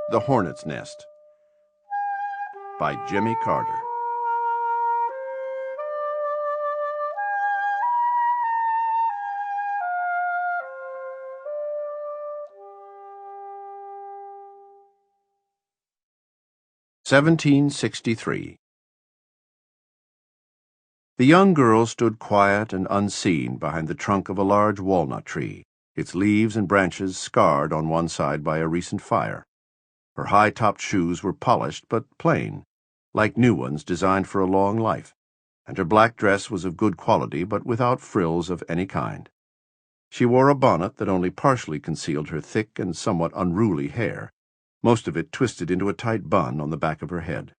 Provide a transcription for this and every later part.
The Hornet's Nest by Jimmy Carter. (1763). The young girl stood quiet and unseen behind the trunk of a large walnut tree, its leaves and branches scarred on one side by a recent fire. Her high-topped shoes were polished but plain, like new ones designed for a long life, and her black dress was of good quality but without frills of any kind. She wore a bonnet that only partially concealed her thick and somewhat unruly hair, most of it twisted into a tight bun on the back of her head.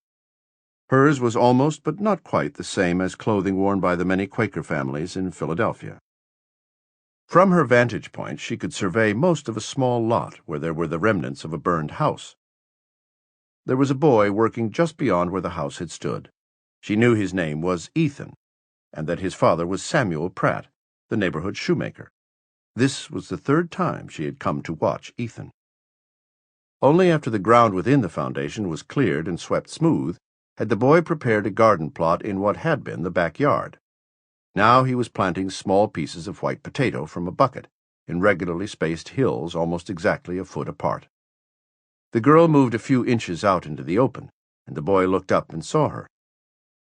Hers was almost but not quite the same as clothing worn by the many Quaker families in Philadelphia. From her vantage point she could survey most of a small lot where there were the remnants of a burned house. There was a boy working just beyond where the house had stood. She knew his name was Ethan, and that his father was Samuel Pratt, the neighborhood shoemaker. This was the third time she had come to watch Ethan. Only after the ground within the foundation was cleared and swept smooth had the boy prepared a garden plot in what had been the backyard. Now he was planting small pieces of white potato from a bucket, in regularly spaced hills almost exactly a foot apart. The girl moved a few inches out into the open, and the boy looked up and saw her.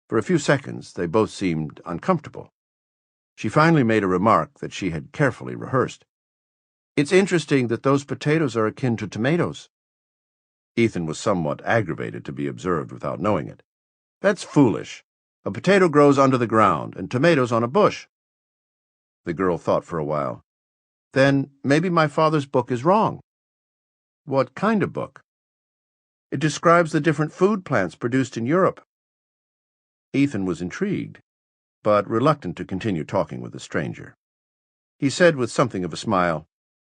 For a few seconds they both seemed uncomfortable. She finally made a remark that she had carefully rehearsed. "It's interesting that those potatoes are akin to tomatoes." Ethan was somewhat aggravated to be observed without knowing it. "That's foolish. A potato grows under the ground, and tomatoes on a bush." The girl thought for a while. "Then maybe my father's book is wrong." "What kind of book?" "It describes the different food plants produced in Europe." Ethan was intrigued, but reluctant to continue talking with the stranger. He said with something of a smile,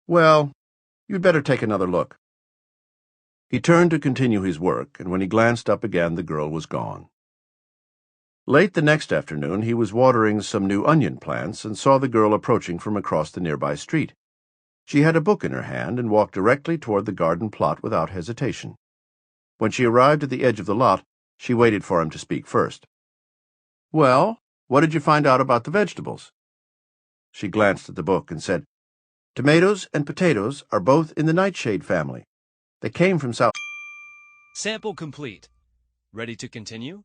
"Well, you'd better take another look." He turned to continue his work, and when he glanced up again the girl was gone. Late the next afternoon he was watering some new onion plants and saw the girl approaching from across the nearby street. She had a book in her hand and walked directly toward the garden plot without hesitation. When she arrived at the edge of the lot, she waited for him to speak first. "Well, what did you find out about the vegetables?" She glanced at the book and said, "Tomatoes and potatoes are both in the nightshade family. They came from South—" Sample complete. Ready to continue?